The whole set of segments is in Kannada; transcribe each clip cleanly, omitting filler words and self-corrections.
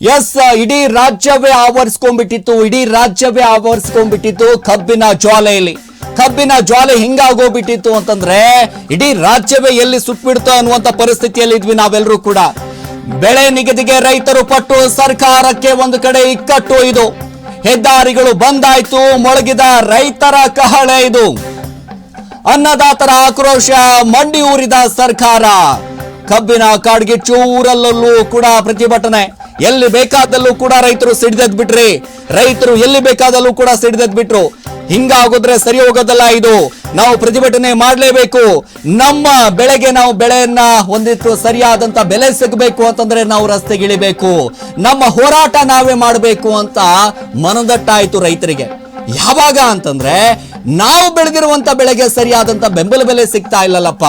ಎಸ್, ಇಡೀ ರಾಜ್ಯವೇ ಆವರಿಸ್ಕೊಂಡ್ಬಿಟ್ಟಿತ್ತು ಕಬ್ಬಿನ ಜ್ವಾಲೆ ಹಿಂಗಾಗೋಗ್ಬಿಟ್ಟಿತ್ತು ಅಂತಂದ್ರೆ ಇಡೀ ರಾಜ್ಯವೇ ಎಲ್ಲಿ ಸುಟ್ಬಿಡ್ತು ಅನ್ನುವಂತ ಪರಿಸ್ಥಿತಿಯಲ್ಲಿ ಇದ್ವಿ ನಾವೆಲ್ಲರೂ ಕೂಡ. ಬೆಳೆ ನಿಗದಿಗೆ ರೈತರು ಪಟ್ಟು ಸರ್ಕಾರಕ್ಕೆ ಒಂದು ಕಡೆ ಇಕ್ಕಟ್ಟು. ಇದು ಹೆದ್ದಾರಿಗಳು ಬಂದಾಯ್ತು, ಮೊಳಗಿದ ರೈತರ ಕಹಳೆ. ಇದು ಅನ್ನದಾತರ ಆಕ್ರೋಶ, ಮಂಡಿ ಊರಿದ ಸರ್ಕಾರ. ಕಬ್ಬಿನ ಕಾಡ್ಗಿಚ್ಚು, ಊರಲ್ಲೂ ಕೂಡ ಪ್ರತಿಭಟನೆ. ಎಲ್ಲಿ ಬೇಕಾದಲ್ಲೂ ಕೂಡ ರೈತರು ಸಿಡಿದೆದ್ಬಿಟ್ರು. ಹಿಂಗಾಗೋದ್ರೆ ಸರಿ ಹೋಗೋದಲ್ಲ ಇದು. ನಾವು ಪ್ರತಿಭಟನೆ ಮಾಡಲೇಬೇಕು. ನಮ್ಮ ಬೆಳೆಗೆ ನಾವು ಬೆಳೆಯನ್ನ ಒಂದಿಟ್ಟು ಸರಿಯಾದಂತ ಬೆಲೆ ಸಿಗಬೇಕು ಅಂತಂದ್ರೆ ನಾವು ರಸ್ತೆಗಿಳಿಬೇಕು. ನಮ್ಮ ಹೋರಾಟ ನಾವೇ ಮಾಡಬೇಕು ಅಂತ ಮನದಟ್ಟಾಯ್ತು ರೈತರಿಗೆ. ಯಾವಾಗ ಅಂತಂದ್ರೆ ನಾವು ಬೆಳೆದಿರುವಂತ ಬೆಳೆಗೆ ಸರಿಯಾದಂತ ಬೆಂಬಲ ಬೆಲೆ ಸಿಗ್ತಾ ಇಲ್ಲಲ್ಲಪ್ಪ.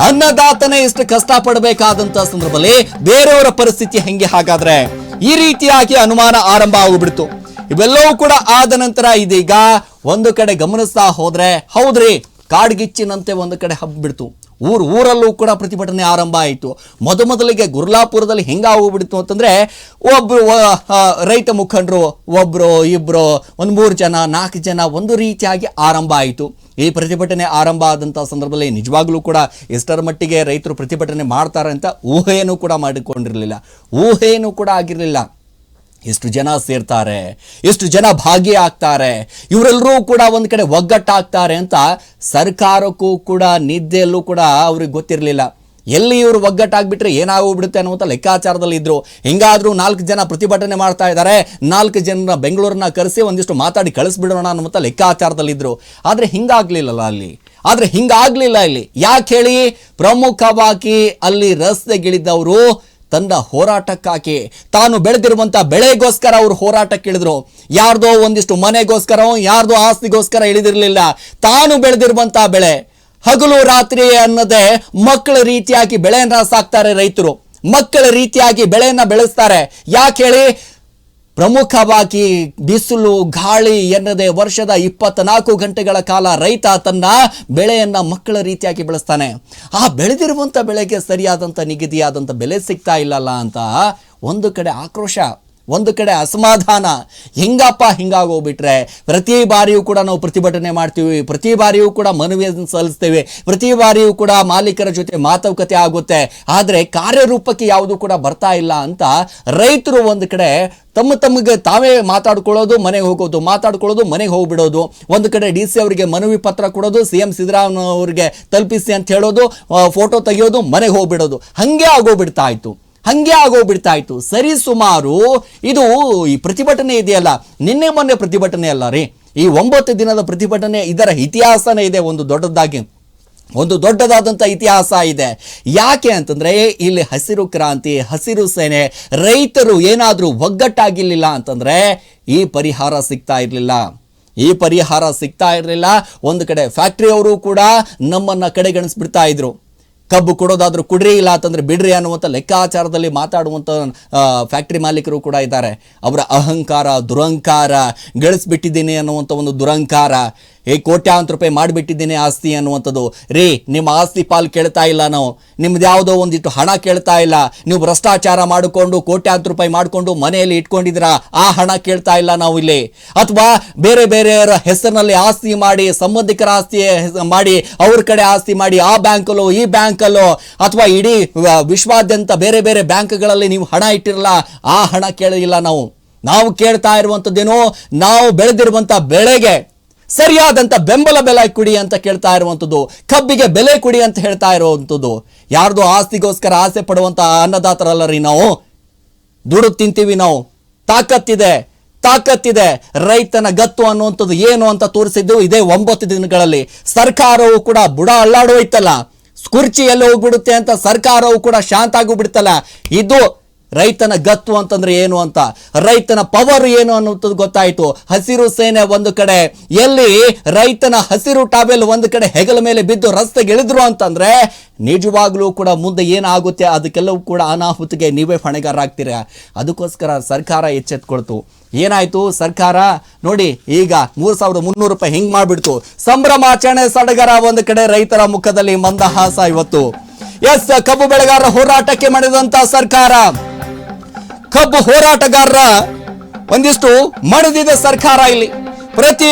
ಅನ್ನದಾತನೇ ಇಷ್ಟು ಕಷ್ಟ ಪಡಬೇಕಾದಂತ ಸಂದರ್ಭದಲ್ಲಿ ಬೇರೆಯವರ ಪರಿಸ್ಥಿತಿ ಹೆಂಗೆ? ಹಾಗಾದ್ರೆ ಈ ರೀತಿಯಾಗಿ ಅನುಮಾನ ಆರಂಭ ಆಗಿಬಿಡ್ತು. ಇವೆಲ್ಲವೂ ಕೂಡ ಆದ ನಂತರ ಇದೀಗ ಒಂದು ಕಡೆ ಗಮನಿಸ್ತಾ ಹೋದ್ರೆ ಹೌದ್ರಿ, ಕಾಡ್ಗಿಚ್ಚಿನಂತೆ ಒಂದು ಕಡೆ ಹಬ್ಬಿಡ್ತು. ಊರಲ್ಲೂ ಕೂಡ ಪ್ರತಿಭಟನೆ ಆರಂಭ ಆಯಿತು. ಮೊದಲಿಗೆ ಗುರ್ಲಾಪುರದಲ್ಲಿ ಹೆಂಗಾಗೋಗ್ಬಿಡ್ತು ಅಂತಂದ್ರೆ ಒಬ್ರು ರೈತ ಮುಖಂಡರು ಒಬ್ರು ಇಬ್ರು 3 ಜನ 4 ಜನ ಒಂದು ರೀತಿಯಾಗಿ ಆರಂಭ ಆಯಿತು. ಈ ಪ್ರತಿಭಟನೆ ಆರಂಭ ಆದಂತ ಸಂದರ್ಭದಲ್ಲಿ ನಿಜವಾಗ್ಲೂ ಕೂಡ ಎಷ್ಟರ ಮಟ್ಟಿಗೆ ರೈತರು ಪ್ರತಿಭಟನೆ ಮಾಡ್ತಾರೆ ಅಂತ ಊಹೆಯನ್ನು ಕೂಡ ಆಗಿರಲಿಲ್ಲ. ಎಷ್ಟು ಜನ ಸೇರ್ತಾರೆ, ಎಷ್ಟು ಜನ ಭಾಗಿಯಾಗ್ತಾರೆ, ಇವರೆಲ್ಲರೂ ಕೂಡ ಒಂದ್ ಕಡೆ ಒಗ್ಗಟ್ಟಾಗ್ತಾರೆ ಅಂತ ಸರ್ಕಾರಕ್ಕೂ ಕೂಡ ನಿದ್ದೆಯಲ್ಲೂ ಕೂಡ ಅವ್ರಿಗೆ ಗೊತ್ತಿರಲಿಲ್ಲ. ಎಲ್ಲಿ ಇವರು ಒಗ್ಗಟ್ಟಾಗ್ಬಿಟ್ರೆ ಏನಾಗೋಗ್ಬಿಡುತ್ತೆ ಅನ್ನುವಂಥ ಲೆಕ್ಕಾಚಾರದಲ್ಲಿ ಇದ್ರು. ಹಿಂಗಾದ್ರೂ 4 ಜನ ಪ್ರತಿಭಟನೆ ಮಾಡ್ತಾ ಇದ್ದಾರೆ, 4 ಜನ ಬೆಂಗಳೂರನ್ನ ಕರೆಸಿ ಒಂದಿಷ್ಟು ಮಾತಾಡಿ ಕಳಿಸ್ಬಿಡೋಣ ಅನ್ನುವಂಥ ಲೆಕ್ಕಾಚಾರದಲ್ಲಿ ಇದ್ರು. ಆದ್ರೆ ಹಿಂಗಾಗ್ಲಿಲ್ಲ ಇಲ್ಲಿ. ಯಾಕೆ ಹೇಳಿ? ಪ್ರಮುಖವಾಗಿ ಅಲ್ಲಿ ರಸ್ತೆಗಿಳಿದವರು ತನ್ನ ಹೋರಾಟಕ್ಕಾಗಿ, ತಾನು ಬೆಳೆದಿರುವಂತ ಬೆಳೆಗೋಸ್ಕರ ಅವರು ಹೋರಾಟಕ್ಕಿಳಿದ್ರು. ಯಾರ್ದೋ ಒಂದಿಷ್ಟು ಮನೆಗೋಸ್ಕರ, ಯಾರ್ದೋ ಆಸ್ತಿಗೋಸ್ಕರ ಇಳಿದಿರಲಿಲ್ಲ. ತಾನು ಬೆಳೆದಿರುವಂತ ಬೆಳೆ ಹಗಲು ರಾತ್ರಿ ಅನ್ನದೇ ಮಕ್ಕಳ ರೀತಿಯಾಗಿ ಬೆಳೆಯನ್ನ ಸಾಕ್ತಾರೆ ರೈತರು. ಮಕ್ಕಳ ರೀತಿಯಾಗಿ ಬೆಳೆಯನ್ನ ಬೆಳೆಸ್ತಾರೆ. ಯಾಕೆ ಹೇಳಿ? ಪ್ರಮುಖವಾಗಿ ಬಿಸಿಲು ಗಾಳಿ ಎನ್ನದೆ ವರ್ಷದ 24 ಗಂಟೆಗಳ ಕಾಲ ರೈತ ತನ್ನ ಬೆಳೆಯನ್ನ ಮಕ್ಕಳ ರೀತಿಯಾಗಿ ಬೆಳೆಸ್ತಾನೆ. ಆ ಬೆಳೆದಿರುವಂತ ಬೆಳೆಗೆ ಸರಿಯಾದಂತ ನಿಗದಿಯಾದಂತ ಬೆಲೆ ಸಿಗ್ತಾ ಇಲ್ಲಲ್ಲ ಅಂತ ಒಂದು ಕಡೆ ಆಕ್ರೋಶ, ಒಂದು ಕಡೆ ಅಸಮಾಧಾನ. ಹಿಂಗಾಗೋಗ್ಬಿಟ್ರೆ ಪ್ರತಿ ಬಾರಿಯೂ ಕೂಡ ನಾವು ಪ್ರತಿಭಟನೆ ಮಾಡ್ತೀವಿ, ಪ್ರತಿ ಬಾರಿಯೂ ಕೂಡ ಮನವಿಯನ್ನು ಸಲ್ಲಿಸ್ತೇವೆ, ಪ್ರತಿ ಬಾರಿಯೂ ಕೂಡ ಮಾಲೀಕರ ಜೊತೆ ಮಾತುಕತೆ ಆಗುತ್ತೆ, ಆದ್ರೆ ಕಾರ್ಯರೂಪಕ್ಕೆ ಯಾವುದು ಕೂಡ ಬರ್ತಾ ಇಲ್ಲ ಅಂತ ರೈತರು ಒಂದು ಕಡೆ ತಮಗೆ ತಾವೇ ಮಾತಾಡ್ಕೊಳ್ಳೋದು, ಮನೆಗೆ ಹೋಗೋದು, ಮಾತಾಡ್ಕೊಳ್ಳೋದು, ಮನೆಗೆ ಹೋಗ್ಬಿಡೋದು. ಒಂದು ಕಡೆ DC ಅವರಿಗೆ ಮನವಿ ಪತ್ರ ಕೊಡೋದು, CM ಸಿದ್ದರಾಮಯ್ಯ ಅವರಿಗೆ ತಲುಪಿಸಿ ಅಂತ ಹೇಳೋದು, ಫೋಟೋ ತೆಗೆಯೋದು, ಮನೆಗೆ ಹೋಗ್ಬಿಡೋದು. ಹಂಗೆ ಆಗೋಗ್ಬಿಡ್ತಾ ಇತ್ತು. ಸರಿ ಸುಮಾರು ಇದು ಈ ಪ್ರತಿಭಟನೆ ಇದೆಯಲ್ಲ, ನಿನ್ನೆ ಮೊನ್ನೆ ಪ್ರತಿಭಟನೆ ಅಲ್ಲ ರೀ, ಈ 9 ದಿನದ ಪ್ರತಿಭಟನೆ, ಇದರ ಇತಿಹಾಸನೇ ಇದೆ. ಒಂದು ದೊಡ್ಡದಾದಂಥ ಇತಿಹಾಸ ಇದೆ. ಯಾಕೆ ಅಂತಂದ್ರೆ ಇಲ್ಲಿ ಹಸಿರು ಕ್ರಾಂತಿ, ಹಸಿರು ಸೇನೆ, ರೈತರು ಏನಾದ್ರೂ ಒಗ್ಗಟ್ಟಾಗಿರ್ಲಿಲ್ಲ ಅಂತಂದ್ರೆ ಈ ಪರಿಹಾರ ಸಿಗ್ತಾ ಇರಲಿಲ್ಲ. ಒಂದು ಕಡೆ ಫ್ಯಾಕ್ಟರಿ ಅವರು ಕೂಡ ನಮ್ಮನ್ನ ಕಡೆಗಣಿಸ್ಬಿಡ್ತಾ ಇದ್ರು. ಕಬ್ಬು ಕೊಡೋದಾದ್ರೂ ಕುಡ್ರಿ, ಇಲ್ಲ ಅಂತಂದ್ರೆ ಬಿಡ್ರಿ ಅನ್ನುವಂಥ ಲೆಕ್ಕಾಚಾರದಲ್ಲಿ ಮಾತಾಡುವಂಥ ಫ್ಯಾಕ್ಟರಿ ಮಾಲೀಕರು ಕೂಡ ಇದ್ದಾರೆ. ಅವರ ಅಹಂಕಾರ, ದುರಂಕಾರ, ಗಳಿಸ್ಬಿಟ್ಟಿದ್ದೀನಿ ಅನ್ನುವಂಥ ಒಂದು ದುರಂಕಾರ, ಕೋಟ್ಯಾಂತರ ರೂಪಾಯಿ ಮಾಡಿಬಿಟ್ಟಿದ್ದೀನಿ ಆಸ್ತಿ ಅನ್ನುವಂಥದ್ದು. ರೀ, ನಿಮ್ಮ ಆಸ್ತಿ ಪಾಲು ಕೇಳ್ತಾ ಇಲ್ಲ ನಾವು, ನಿಮ್ದು ಯಾವುದೋ ಒಂದಿಟ್ಟು ಹಣ ಕೇಳ್ತಾ ಇಲ್ಲ. ನೀವು ಭ್ರಷ್ಟಾಚಾರ ಮಾಡಿಕೊಂಡು ಕೋಟ್ಯಾಂತರ ರೂಪಾಯಿ ಮಾಡಿಕೊಂಡು ಮನೆಯಲ್ಲಿ ಇಟ್ಕೊಂಡಿದ್ದೀರಾ, ಆ ಹಣ ಕೇಳ್ತಾ ಇಲ್ಲ ನಾವು ಇಲ್ಲಿ. ಅಥವಾ ಬೇರೆಯವರ ಹೆಸರಿನಲ್ಲಿ ಆಸ್ತಿ ಮಾಡಿ, ಸಂಬಂಧಿಕರ ಆಸ್ತಿ ಮಾಡಿ, ಅವ್ರ ಕಡೆ ಆಸ್ತಿ ಮಾಡಿ, ಆ ಬ್ಯಾಂಕಲ್ಲೋ ಈ ಬ್ಯಾಂಕಲ್ಲೋ ಅಥವಾ ಇಡೀ ವಿಶ್ವಾದ್ಯಂತ ಬೇರೆ ಬ್ಯಾಂಕ್ಗಳಲ್ಲಿ ನೀವು ಹಣ ಇಟ್ಟಿರಲ್ಲ, ಆ ಹಣ ಕೇಳಿಲ್ಲ ನಾವು ಕೇಳ್ತಾ ಇರುವಂಥದ್ದೇನೋ, ನಾವು ಬೆಳೆದಿರುವಂತ ಬೆಳೆಗೆ ಸರಿಯಾದಂತ ಬೆಂಬಲ ಬೆಲೆ ಕೊಡಿ ಅಂತ ಕೇಳ್ತಾ ಇರುವಂಥದ್ದು, ಕಬ್ಬಿಗೆ ಬೆಲೆ ಕೊಡಿ ಅಂತ ಹೇಳ್ತಾ ಇರುವಂಥದ್ದು. ಯಾರ್ದು ಆಸ್ತಿಗೋಸ್ಕರ ಆಸೆ ಪಡುವಂತ ಅನ್ನದಾತರಲ್ಲ ರೀ ನಾವು. ದುಡ್ಡು ತಿಂತೀವಿ ನಾವು, ತಾಕತ್ತಿದೆ. ರೈತನ ಗತ್ತು ಅನ್ನುವಂಥದ್ದು ಏನು ಅಂತ ತೋರಿಸಿದ್ದು ಇದೇ 9 ದಿನಗಳಲ್ಲಿ. ಸರ್ಕಾರವು ಕೂಡ ಬುಡ ಅಲ್ಲಾಡೋಯ್ತಲ್ಲ, ಕುರ್ಚಿ ಎಲ್ಲಿ ಹೋಗ್ಬಿಡುತ್ತೆ ಅಂತ ಸರ್ಕಾರವು ಕೂಡ ಶಾಂತ ಆಗೋಗ್ಬಿಡುತ್ತಲ್ಲ. ಇದು ರೈತನ ಗತ್ತು ಅಂತಂದ್ರೆ ಏನು ಅಂತ, ರೈತನ ಪವರ್ ಏನು ಅನ್ನುವಂಥದ್ದು ಗೊತ್ತಾಯ್ತು. ಹಸಿರು ಸೇನೆ ಒಂದು ಕಡೆ, ಎಲ್ಲಿ ರೈತನ ಹಸಿರು ಟಾವೆಲ್ ಒಂದು ಕಡೆ ಹೆಗಲ ಮೇಲೆ ಬಿದ್ದು ರಸ್ತೆಗೆ ಇಳಿದ್ರು ಅಂತಂದ್ರೆ ನಿಜವಾಗ್ಲೂ ಕೂಡ ಮುಂದೆ ಏನಾಗುತ್ತೆ ಅದಕ್ಕೆಲ್ಲವೂ ಕೂಡ ಅನಾಹುತಿಗೆ ನೀವೇ ಹೊಣೆಗಾರರಾಗ್ತೀರ. ಅದಕ್ಕೋಸ್ಕರ ಸರ್ಕಾರ ಎಚ್ಚೆತ್ಕೊಳ್ತು. ಏನಾಯ್ತು? ಸರ್ಕಾರ ನೋಡಿ ಈಗ 3300 ರೂಪಾಯಿ ಹಿಂಗ್ ಮಾಡ್ಬಿಡ್ತು. ಸಂಭ್ರಮಾಚರಣೆ ಸಡಗರ, ಒಂದು ಕಡೆ ರೈತರ ಮುಖದಲ್ಲಿ ಮಂದಹಾಸ. ಇವತ್ತು ಕಬ್ಬು ಬೆಳೆಗಾರರ ಹೋರಾಟಕ್ಕೆ ಮಾಡಿದಂತ ಸರ್ಕಾರ ಕಬ್ಬು ಹೋರಾಟಗಾರರ ಒಂದಿಷ್ಟು ಮಣಿದಿದೆ ಸರ್ಕಾರ. ಇಲ್ಲಿ ಪ್ರತಿ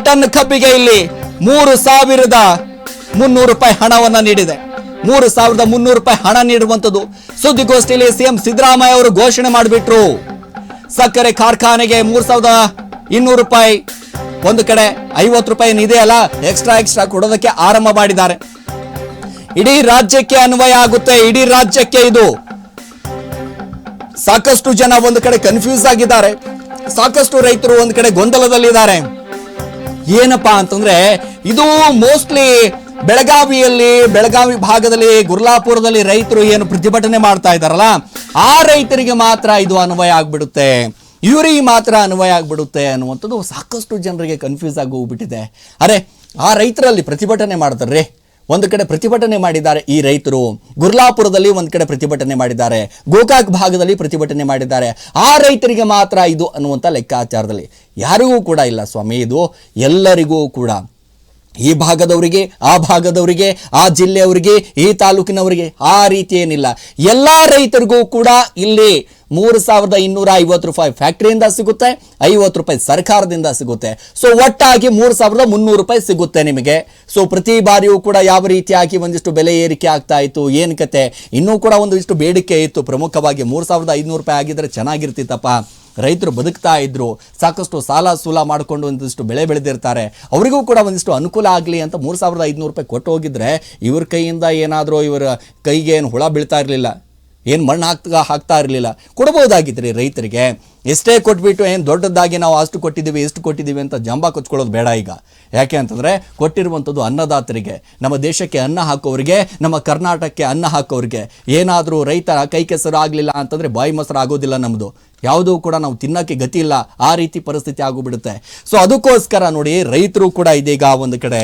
ಟನ್ ಕಬ್ಬಿಗೆ ಇಲ್ಲಿ 3,300 ರೂಪಾಯಿ ಹಣವನ್ನ ನೀಡಿದೆ. 3,300 ರೂಪಾಯಿ ಹಣ ನೀಡುವಂಥದ್ದು ಸುದ್ದಿಗೋಷ್ಠಿಯಲ್ಲಿ ಸಿಎಂ ಸಿದ್ದರಾಮಯ್ಯ ಅವರು ಘೋಷಣೆ ಮಾಡಿಬಿಟ್ರು. ಸಕ್ಕರೆ ಕಾರ್ಖಾನೆಗೆ 3,200 ರೂಪಾಯಿ, ಒಂದು ಕಡೆ 50 ರೂಪಾಯಿ ಇದೆಯಲ್ಲ ಎಕ್ಸ್ಟ್ರಾ ಕೊಡೋದಕ್ಕೆ ಆರಂಭ ಮಾಡಿದ್ದಾರೆ. ಇಡೀ ರಾಜ್ಯಕ್ಕೆ ಅನ್ವಯ ಆಗುತ್ತೆ. ಇಡೀ ರಾಜ್ಯಕ್ಕೆ ಇದು. ಸಾಕಷ್ಟು ಜನ ಒಂದು ಕಡೆ ಕನ್ಫ್ಯೂಸ್ ಆಗಿದ್ದಾರೆ, ಸಾಕಷ್ಟು ರೈತರು ಒಂದು ಕಡೆ ಗೊಂದಲದಲ್ಲಿದ್ದಾರೆ. ಏನಪ್ಪಾ ಅಂತಂದ್ರೆ ಇದು ಮೋಸ್ಟ್ಲಿ ಬೆಳಗಾವಿ ಭಾಗದಲ್ಲಿ ಗುರ್ಲಾಪುರದಲ್ಲಿ ರೈತರು ಏನು ಪ್ರತಿಭಟನೆ ಮಾಡ್ತಾ ಇದ್ದಾರಲ್ಲ ಆ ರೈತರಿಗೆ ಮಾತ್ರ ಇದು ಅನ್ವಯ ಆಗ್ಬಿಡುತ್ತೆ, ಇವರಿಗೆ ಮಾತ್ರ ಅನ್ವಯ ಆಗ್ಬಿಡುತ್ತೆ ಅನ್ನುವಂಥದ್ದು ಸಾಕಷ್ಟು ಜನರಿಗೆ ಕನ್ಫ್ಯೂಸ್ ಆಗಿ ಹೋಗ್ಬಿಟ್ಟಿದೆ. ಅರೆ ಆ ರೈತರಲ್ಲಿ ಪ್ರತಿಭಟನೆ ಮಾಡ್ತಾರೆ, ಒಂದು ಕಡೆ ಪ್ರತಿಭಟನೆ ಮಾಡಿದ್ದಾರೆ ಈ ರೈತರು, ಗುರ್ಲಾಪುರದಲ್ಲಿ ಒಂದು ಕಡೆ ಪ್ರತಿಭಟನೆ ಮಾಡಿದ್ದಾರೆ, ಗೋಕಾಕ್ ಭಾಗದಲ್ಲಿ ಪ್ರತಿಭಟನೆ ಮಾಡಿದ್ದಾರೆ. ಆ ರೈತರಿಗೆ ಮಾತ್ರ ಇದು ಅನ್ನುವಂಥ ಲೆಕ್ಕಾಚಾರದಲ್ಲಿ ಯಾರಿಗೂ ಕೂಡ ಇಲ್ಲ ಸ್ವಾಮಿ. ಇದು ಎಲ್ಲರಿಗೂ ಕೂಡ, ಈ ಭಾಗದವರಿಗೆ, ಆ ಭಾಗದವರಿಗೆ, ಆ ಜಿಲ್ಲೆಯವರಿಗೆ, ಈ ತಾಲೂಕಿನವರಿಗೆ ಆ ರೀತಿ ಏನಿಲ್ಲ. ಎಲ್ಲ ರೈತರಿಗೂ ಕೂಡ ಇಲ್ಲಿ 3,250 ರೂಪಾಯಿ ಫ್ಯಾಕ್ಟರಿಯಿಂದ ಸಿಗುತ್ತೆ, 50 ರೂಪಾಯಿ ಸರ್ಕಾರದಿಂದ ಸಿಗುತ್ತೆ. ಸೊ ಒಟ್ಟಾಗಿ 3,300 ರೂಪಾಯಿ ಸಿಗುತ್ತೆ ನಿಮಗೆ. ಸೊ ಪ್ರತಿ ಬಾರಿಯೂ ಕೂಡ ಯಾವ ರೀತಿಯಾಗಿ ಒಂದಿಷ್ಟು ಬೆಲೆ ಏರಿಕೆ ಆಗ್ತಾ ಇತ್ತು, ಏನು ಕತೆ, ಇನ್ನೂ ಕೂಡ ಒಂದಿಷ್ಟು ಬೇಡಿಕೆ ಇತ್ತು. ಪ್ರಮುಖವಾಗಿ 3,500 ರೂಪಾಯಿ ಆಗಿದ್ರೆ ಚೆನ್ನಾಗಿರ್ತಿತ್ತಪ್ಪ, ರೈತರು ಬದುಕ್ತಾ ಇದ್ರು, ಸಾಕಷ್ಟು ಸಾಲ ಸೂಲ ಮಾಡಿಕೊಂಡು ಒಂದಿಷ್ಟು ಬೆಳೆ ಬೆಳೆದಿರ್ತಾರೆ, ಅವರಿಗೂ ಕೂಡ ಒಂದಿಷ್ಟು ಅನುಕೂಲ ಆಗಲಿ ಅಂತ 3,500 ರೂಪಾಯಿ ಕೊಟ್ಟು ಹೋಗಿದ್ರೆ ಇವ್ರ ಕೈಯಿಂದ ಏನಾದರೂ ಇವರ ಕೈಗೆ ಏನು ಹುಳ ಬೀಳ್ತಾ ಇರಲಿಲ್ಲ, ಏನು ಮಣ್ಣು ಹಾಕ್ತಾ ಇರಲಿಲ್ಲ. ಕೊಡ್ಬೋದಾಗಿತ್ತು ರೈತರಿಗೆ. ಎಷ್ಟೇ ಕೊಟ್ಬಿಟ್ಟು ಏನು ದೊಡ್ಡದಾಗಿ ನಾವು ಅಷ್ಟು ಕೊಟ್ಟಿದ್ದೀವಿ ಎಷ್ಟು ಕೊಟ್ಟಿದ್ದೀವಿ ಅಂತ ಜಂಬ ಕೊಚ್ಕೊಳ್ಳೋದು ಬೇಡ ಈಗ. ಯಾಕೆ ಅಂತಂದರೆ ಕೊಟ್ಟಿರುವಂಥದ್ದು ಅನ್ನದಾತರಿಗೆ, ನಮ್ಮ ದೇಶಕ್ಕೆ ಅನ್ನ ಹಾಕೋರಿಗೆ, ನಮ್ಮ ಕರ್ನಾಟಕಕ್ಕೆ ಅನ್ನ ಹಾಕೋರಿಗೆ. ಏನಾದರೂ ರೈತರ ಕೈ ಕೆಸರು ಆಗಲಿಲ್ಲ ಅಂತಂದರೆ ಬಾಯಿ ಮೊಸರು ಆಗೋದಿಲ್ಲ ನಮ್ಮದು, ಯಾವುದೂ ಕೂಡ ನಾವು ತಿನ್ನೋಕ್ಕೆ ಗತಿ ಇಲ್ಲ, ಆ ರೀತಿ ಪರಿಸ್ಥಿತಿ ಆಗೋಗ್ಬಿಡುತ್ತೆ. ಸೊ ಅದಕ್ಕೋಸ್ಕರ ನೋಡಿ ರೈತರು ಕೂಡ ಇದೀಗ ಒಂದು ಕಡೆ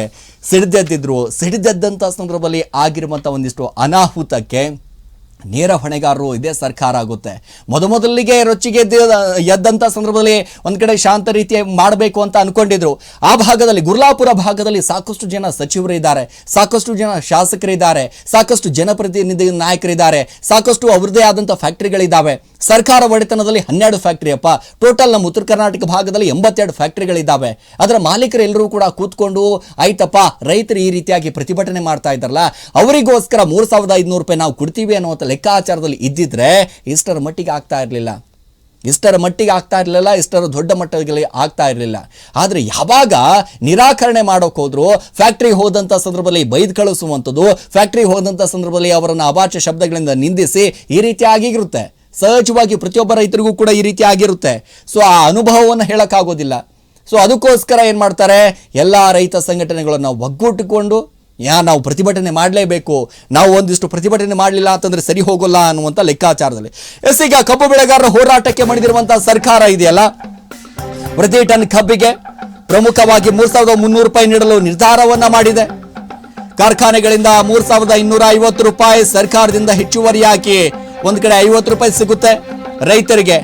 ಸಿಡಿದೆದ್ದಂಥ ಸಂದರ್ಭದಲ್ಲಿ ಆಗಿರುವಂಥ ಒಂದಿಷ್ಟು ಅನಾಹುತಕ್ಕೆ ನೇರ ಹೊಣೆಗಾರರು ಇದೇ ಸರ್ಕಾರ ಆಗುತ್ತೆ. ಮೊದಲಿಗೆ ರೊಚ್ಚಿಗೆ ಎದ್ದಂಥ ಸಂದರ್ಭದಲ್ಲಿ ಒಂದು ಕಡೆ ಶಾಂತ ರೀತಿ ಮಾಡಬೇಕು ಅಂತ ಅನ್ಕೊಂಡಿದ್ರು. ಆ ಭಾಗದಲ್ಲಿ ಗುರ್ಲಾಪುರ ಭಾಗದಲ್ಲಿ ಸಾಕಷ್ಟು ಜನ ಸಚಿವರಿದ್ದಾರೆ, ಸಾಕಷ್ಟು ಜನ ಶಾಸಕರಿದ್ದಾರೆ, ಸಾಕಷ್ಟು ಜನಪ್ರತಿನಿಧಿ ನಾಯಕರಿದ್ದಾರೆ, ಸಾಕಷ್ಟು ಅವ್ರದ್ದೇ ಆದಂಥ ಫ್ಯಾಕ್ಟ್ರಿಗಳಿದ್ದಾವೆ. ಸರ್ಕಾರ ಒಡೆತನದಲ್ಲಿ 12 ಫ್ಯಾಕ್ಟ್ರಿ ಅಪ್ಪ, ಟೋಟಲ್ ನಮ್ಮ ಉತ್ತರ ಕರ್ನಾಟಕ ಭಾಗದಲ್ಲಿ 82 ಫ್ಯಾಕ್ಟ್ರಿಗಳಿದ್ದಾವೆ. ಅದರ ಮಾಲೀಕರು ಎಲ್ಲರೂ ಕೂಡ ಕೂತ್ಕೊಂಡು ಆಯ್ತಪ್ಪ ರೈತರು ಈ ರೀತಿಯಾಗಿ ಪ್ರತಿಭಟನೆ ಮಾಡ್ತಾ ಇದ್ದಾರಲ್ಲ ಅವರಿಗೋಸ್ಕರ 3,500 ರೂಪಾಯಿ ನಾವು ಕೊಡ್ತೀವಿ ಅನ್ನುವಂಥ ಲೆಕ್ಕಾಚಾರದಲ್ಲಿ ಇದ್ದಿದ್ರೆ ಇಷ್ಟರ ಮಟ್ಟಿಗೆ ಆಗ್ತಾ ಇರಲಿಲ್ಲ, ಇಷ್ಟರ ದೊಡ್ಡ ಮಟ್ಟದಲ್ಲಿ ಆಗ್ತಾ ಇರಲಿಲ್ಲ. ಆದರೆ ಯಾವಾಗ ನಿರಾಕರಣೆ ಮಾಡೋಕೆ ಹೋದ್ರು, ಫ್ಯಾಕ್ಟ್ರಿ ಹೋದಂಥ ಸಂದರ್ಭದಲ್ಲಿ ಬೈದು ಕಳಿಸುವಂಥದ್ದು, ಫ್ಯಾಕ್ಟ್ರಿ ಹೋದಂಥ ಸಂದರ್ಭದಲ್ಲಿ ಅವರನ್ನು ಅವಾಚ್ಯ ಶಬ್ದಗಳಿಂದ ನಿಂದಿಸಿ ಈ ರೀತಿ ಆಗಿರುತ್ತೆ. ಸಹಜವಾಗಿ ಪ್ರತಿಯೊಬ್ಬ ರೈತರಿಗೂ ಕೂಡ ಈ ರೀತಿ ಆಗಿರುತ್ತೆ. ಸೊ ಆ ಅನುಭವವನ್ನು ಹೇಳೋಕ್ಕಾಗೋದಿಲ್ಲ. ಸೊ ಅದಕ್ಕೋಸ್ಕರ ಏನು ಮಾಡ್ತಾರೆ, ಎಲ್ಲ ರೈತ ಸಂಘಟನೆಗಳನ್ನು ಒಗ್ಗೂಟಿಕೊಂಡು ನಾವು ಪ್ರತಿಭಟನೆ ಮಾಡಲೇಬೇಕು, ನಾವು ಒಂದಿಷ್ಟು ಪ್ರತಿಭಟನೆ ಮಾಡಲಿಲ್ಲ ಅಂತಂದರೆ ಸರಿ ಹೋಗೋಲ್ಲ ಅನ್ನುವಂಥ ಲೆಕ್ಕಾಚಾರದಲ್ಲಿ ಈಗ ಕಬ್ಬು ಬೆಳೆಗಾರರ ಹೋರಾಟಕ್ಕೆ ಮಾಡಿದಿರುವಂಥ ಸರ್ಕಾರ ಇದೆಯಲ್ಲ, ಪ್ರತಿ ಟನ್ ಕಬ್ಬಿಗೆ ಪ್ರಮುಖವಾಗಿ 3,300 ರೂಪಾಯಿ ನೀಡಲು ನಿರ್ಧಾರವನ್ನ ಮಾಡಿದೆ. ಕಾರ್ಖಾನೆಗಳಿಂದ 3,250 ರೂಪಾಯಿ, ಸರ್ಕಾರದಿಂದ ಹೆಚ್ಚುವರಿಯಾಗಿ ಒಂದು ಕಡೆ 50 ರೂಪಾಯಿ ಸಿಗುತ್ತೆ. ರೈತರಿಗೆ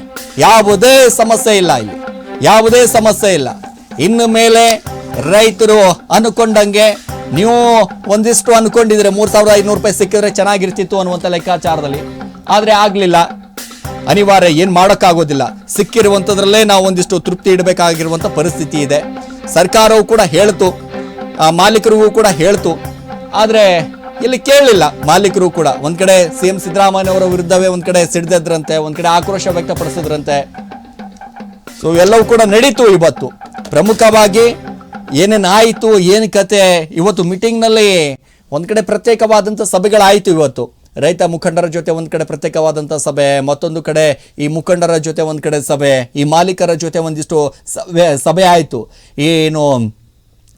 ಯಾವುದೇ ಸಮಸ್ಯೆ ಇಲ್ಲ, ಇಲ್ಲಿ ಯಾವುದೇ ಸಮಸ್ಯೆ ಇಲ್ಲ. ಇನ್ನು ಮೇಲೆ ರೈತರು ಅನ್ಕೊಂಡಂಗೆ ನೀವು ಒಂದಿಷ್ಟು ಅನ್ಕೊಂಡಿದ್ರೆ 3,500 ರೂಪಾಯಿ ಸಿಕ್ಕಿದ್ರೆ ಚೆನ್ನಾಗಿರ್ತಿತ್ತು ಅನ್ನುವಂಥ ಲೆಕ್ಕಾಚಾರದಲ್ಲಿ, ಆದರೆ ಆಗಲಿಲ್ಲ. ಅನಿವಾರ್ಯ, ಏನು ಮಾಡೋಕ್ಕಾಗೋದಿಲ್ಲ. ಸಿಕ್ಕಿರುವಂಥದ್ರಲ್ಲೇ ನಾವು ಒಂದಿಷ್ಟು ತೃಪ್ತಿ ಇಡಬೇಕಾಗಿರುವಂಥ ಪರಿಸ್ಥಿತಿ ಇದೆ. ಸರ್ಕಾರವು ಕೂಡ ಹೇಳ್ತು, ಮಾಲೀಕರಿಗೂ ಕೂಡ ಹೇಳ್ತು, ಆದರೆ ಇಲ್ಲಿ ಕೇಳಲಿಲ್ಲ ಮಾಲೀಕರು ಕೂಡ. ಒಂದು ಕಡೆ ಸಿಎಂ ಸಿದ್ದರಾಮಯ್ಯನವರ ವಿರುದ್ಧವೇ ಒಂದು ಕಡೆ ಸಿಡಿದ್ರಂತೆ, ಒಂದು ಕಡೆ ಆಕ್ರೋಶ ವ್ಯಕ್ತಪಡಿಸಿದ್ರಂತೆ. ಸೊ ಎಲ್ಲವೂ ಕೂಡ ನಡೀತು. ಇವತ್ತು ಪ್ರಮುಖವಾಗಿ ಏನೇನಾಯಿತು, ಏನು ಕತೆ, ಇವತ್ತು ಮೀಟಿಂಗ್ನಲ್ಲಿ ಒಂದು ಕಡೆ ಪ್ರತ್ಯೇಕವಾದಂಥ ಸಭೆಗಳಾಯಿತು. ಇವತ್ತು ರೈತ ಮುಖಂಡರ ಜೊತೆ ಒಂದು ಕಡೆ ಪ್ರತ್ಯೇಕವಾದಂಥ ಸಭೆ, ಮತ್ತೊಂದು ಕಡೆ ಈ ಮುಖಂಡರ ಜೊತೆ ಒಂದು ಕಡೆ ಸಭೆ, ಈ ಮಾಲೀಕರ ಜೊತೆ ಒಂದಿಷ್ಟು ಸಭೆ ಆಯಿತು. ಏನು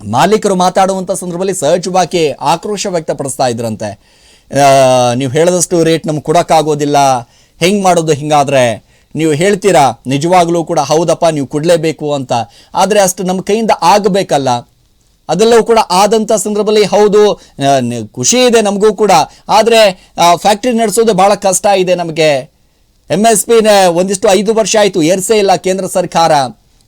ಮಾಲೀಕರು ಮಾತಾಡುವಂಥ ಸಂದರ್ಭದಲ್ಲಿ ಸಹಜವಾಗಿ ಆಕ್ರೋಶ ವ್ಯಕ್ತಪಡಿಸ್ತಾ ಇದ್ರಂತೆ. ನೀವು ಹೇಳಿದಷ್ಟು ರೇಟ್ ನಮ್ಗೆ ಕೊಡೋಕ್ಕಾಗೋದಿಲ್ಲ, ಹೆಂಗೆ ಮಾಡೋದು, ಹಿಂಗಾದರೆ ನೀವು ಹೇಳ್ತೀರಾ ನಿಜವಾಗ್ಲೂ ಕೂಡ ಹೌದಪ್ಪ ನೀವು ಕೊಡಲೇಬೇಕು ಅಂತ, ಆದರೆ ಅಷ್ಟು ನಮ್ಮ ಕೈಯಿಂದ ಆಗಬೇಕಲ್ಲ. ಅದೆಲ್ಲವೂ ಕೂಡ ಆದಂಥ ಸಂದರ್ಭದಲ್ಲಿ ಹೌದು ಖುಷಿ ಇದೆ ನಮಗೂ ಕೂಡ, ಆದರೆ ಫ್ಯಾಕ್ಟ್ರಿ ನಡೆಸೋದು ಭಾಳ ಕಷ್ಟ ಇದೆ ನಮಗೆ. MSP ಒಂದಿಷ್ಟು 5 ವರ್ಷ ಆಯಿತು ಏರ್ಸೇ ಇಲ್ಲ ಕೇಂದ್ರ ಸರ್ಕಾರ.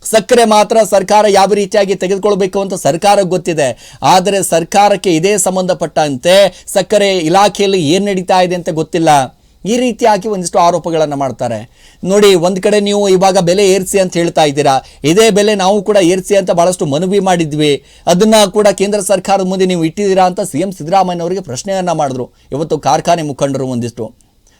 ಸಕ್ಕರೆ ಮಾತ್ರ ಸರ್ಕಾರ ಯಾವ ರೀತಿಯಾಗಿ ತೆಗೆದುಕೊಳ್ಬೇಕು ಅಂತ ಸರ್ಕಾರಕ್ಕೆ ಗೊತ್ತಿದೆ, ಆದರೆ ಸರ್ಕಾರಕ್ಕೆ ಇದೇ ಸಂಬಂಧಪಟ್ಟಂತೆ ಸಕ್ಕರೆ ಇಲಾಖೆಯಲ್ಲಿ ಏನು ನಡೀತಾ ಇದೆ ಅಂತ ಗೊತ್ತಿಲ್ಲ. ಈ ರೀತಿಯಾಗಿ ಒಂದಿಷ್ಟು ಆರೋಪಗಳನ್ನು ಮಾಡ್ತಾರೆ. ನೋಡಿ, ಒಂದು ಕಡೆ ನೀವು ಇವಾಗ ಬೆಲೆ ಏರಿಸಿ ಅಂತ ಹೇಳ್ತಾ ಇದ್ದೀರಾ, ಇದೇ ಬೆಲೆ ನಾವು ಕೂಡ ಏರಿಸಿ ಅಂತ ಬಹಳಷ್ಟು ಮನವಿ ಮಾಡಿದ್ವಿ, ಅದನ್ನ ಕೂಡ ಕೇಂದ್ರ ಸರ್ಕಾರದ ಮುಂದೆ ನೀವು ಇಟ್ಟಿದ್ದೀರಾ ಅಂತ CM ಸಿದ್ದರಾಮಯ್ಯ ಅವರಿಗೆ ಪ್ರಶ್ನೆಯನ್ನ ಮಾಡಿದ್ರು. ಇವತ್ತು ಕಾರ್ಖಾನೆ ಮುಖಂಡರು ಒಂದಿಷ್ಟು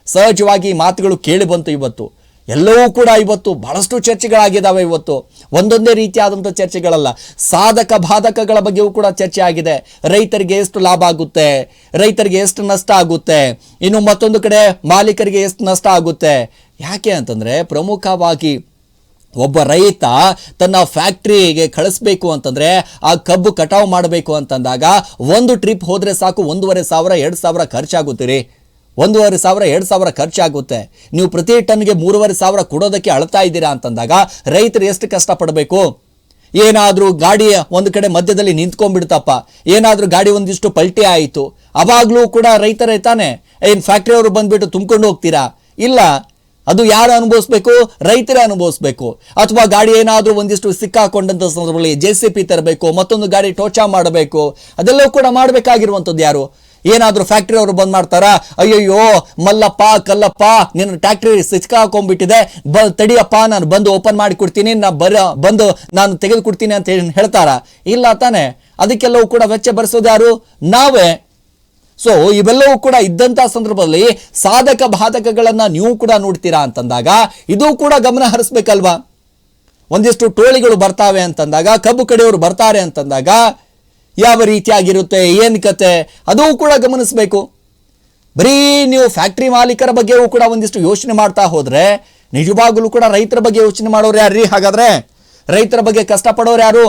ಸಹಜವಾಗಿ ಮಾತುಗಳು ಕೇಳಿ ಬಂತು. ಇವತ್ತು ಎಲ್ಲವೂ ಕೂಡ ಇವತ್ತು ಬಹಳಷ್ಟು ಚರ್ಚೆಗಳಾಗಿದ್ದಾವೆ. ಇವತ್ತು ಒಂದೊಂದೇ ರೀತಿಯಾದಂಥ ಚರ್ಚೆಗಳಲ್ಲ, ಸಾಧಕ ಬಾಧಕಗಳ ಬಗ್ಗೆಯೂ ಕೂಡ ಚರ್ಚೆ ಆಗಿದೆ. ರೈತರಿಗೆ ಎಷ್ಟು ಲಾಭ ಆಗುತ್ತೆ, ರೈತರಿಗೆ ಎಷ್ಟು ನಷ್ಟ ಆಗುತ್ತೆ, ಇನ್ನು ಮತ್ತೊಂದು ಕಡೆ ಮಾಲೀಕರಿಗೆ ಎಷ್ಟು ನಷ್ಟ ಆಗುತ್ತೆ. ಯಾಕೆ ಅಂತಂದರೆ ಪ್ರಮುಖವಾಗಿ ಒಬ್ಬ ರೈತ ತನ್ನ ಫ್ಯಾಕ್ಟ್ರಿಗೆ ಕಳಿಸ್ಬೇಕು ಅಂತಂದರೆ, ಆ ಕಬ್ಬು ಕಟಾವು ಮಾಡಬೇಕು ಅಂತಂದಾಗ ಒಂದು ಟ್ರಿಪ್ ಹೋದರೆ ಸಾಕು 1,500 2,000 ಖರ್ಚಾಗುತ್ತೀರಿ. 1,500 2,000 ಖರ್ಚಾಗುತ್ತೆ. ನೀವು ಪ್ರತಿ ಟನ್ಗೆ 3,500 ಕೊಡೋದಕ್ಕೆ ಅಳ್ತಾ ಇದ್ದೀರಾ ಅಂತಂದಾಗ ರೈತರು ಎಷ್ಟು ಕಷ್ಟಪಡಬೇಕು. ಏನಾದರೂ ಗಾಡಿ ಒಂದು ಕಡೆ ಮಧ್ಯದಲ್ಲಿ ನಿಂತ್ಕೊಂಡ್ಬಿಡ್ತಪ್ಪ, ಏನಾದರೂ ಗಾಡಿ ಒಂದಿಷ್ಟು ಪಲ್ಟಿ ಆಯಿತು, ಅವಾಗಲೂ ಕೂಡ ರೈತರೇ ತಾನೆ, ಏನು ಫ್ಯಾಕ್ಟ್ರಿಯವರು ಬಂದ್ಬಿಟ್ಟು ತುಂಬಿಕೊಂಡು ಹೋಗ್ತೀರಾ? ಇಲ್ಲ, ಅದು ಯಾರು ಅನುಭವಿಸ್ಬೇಕು? ರೈತರೇ ಅನುಭವಿಸ್ಬೇಕು. ಅಥವಾ ಗಾಡಿ ಏನಾದರೂ ಒಂದಿಷ್ಟು ಸಿಕ್ಕಾಕೊಂಡಂಥ ಸಂದರ್ಭದಲ್ಲಿ JCB ತರಬೇಕು, ಮತ್ತೊಂದು ಗಾಡಿ ಟೋಚಾ ಮಾಡಬೇಕು, ಅದೆಲ್ಲವೂ ಕೂಡ ಮಾಡಬೇಕಾಗಿರುವಂಥದ್ದು ಯಾರು? ಏನಾದರೂ ಫ್ಯಾಕ್ಟ್ರಿ ಅವರು ಬಂದ್ ಮಾಡ್ತಾರಾ? ಅಯ್ಯಯ್ಯೋ ಮಲ್ಲಪ್ಪ ಕಲ್ಲಪ್ಪ ನಿನ್ನ ಟ್ಯಾಕ್ಟ್ರಿ ಸಿಕ್ಕಾಕೊಂಡ್ಬಿಟ್ಟಿದೆ, ತಡಿಯಪ್ಪ ನಾನು ಬಂದು ಓಪನ್ ಮಾಡಿ ಕೊಡ್ತೀನಿ, ಬಂದು ನಾನು ತೆಗೆದು ಕೊಡ್ತೀನಿ ಅಂತ ಹೇಳ್ತಾರಾ? ಇಲ್ಲ ತಾನೆ. ಅದಕ್ಕೆಲ್ಲವೂ ಕೂಡ ವೆಚ್ಚ ಭರಿಸೋದು ಯಾರು? ನಾವೇ. ಸೊ ಇವೆಲ್ಲವೂ ಕೂಡ ಇದ್ದಂಥ ಸಂದರ್ಭದಲ್ಲಿ ಸಾಧಕ ಬಾಧಕಗಳನ್ನ ನೀವು ಕೂಡ ನೋಡ್ತೀರಾ ಅಂತಂದಾಗ ಇದು ಕೂಡ ಗಮನ ಹರಿಸ್ಬೇಕಲ್ವಾ? ಒಂದಿಷ್ಟು ಟೋಳಿಗಳು ಬರ್ತಾವೆ ಅಂತಂದಾಗ, ಕಬ್ಬು ಕಡೆಯವರು ಬರ್ತಾರೆ ಅಂತಂದಾಗ ಯಾವ ರೀತಿಯಾಗಿರುತ್ತೆ, ಏನು ಕತೆ, ಅದು ಕೂಡ ಗಮನಿಸಬೇಕು. ಬರೀ ನೀವು ಫ್ಯಾಕ್ಟ್ರಿ ಮಾಲೀಕರ ಬಗ್ಗೆಯೂ ಕೂಡ ಒಂದಿಷ್ಟು ಯೋಚನೆ ಮಾಡ್ತಾ ಹೋದ್ರೆ ನಿಜವಾಗಲೂ ಕೂಡ ರೈತರ ಬಗ್ಗೆ ಯೋಚನೆ ಮಾಡೋರು ಯಾರ್ರೀ? ಹಾಗಾದ್ರೆ ರೈತರ ಬಗ್ಗೆ ಕಷ್ಟಪಡೋರು ಯಾರು?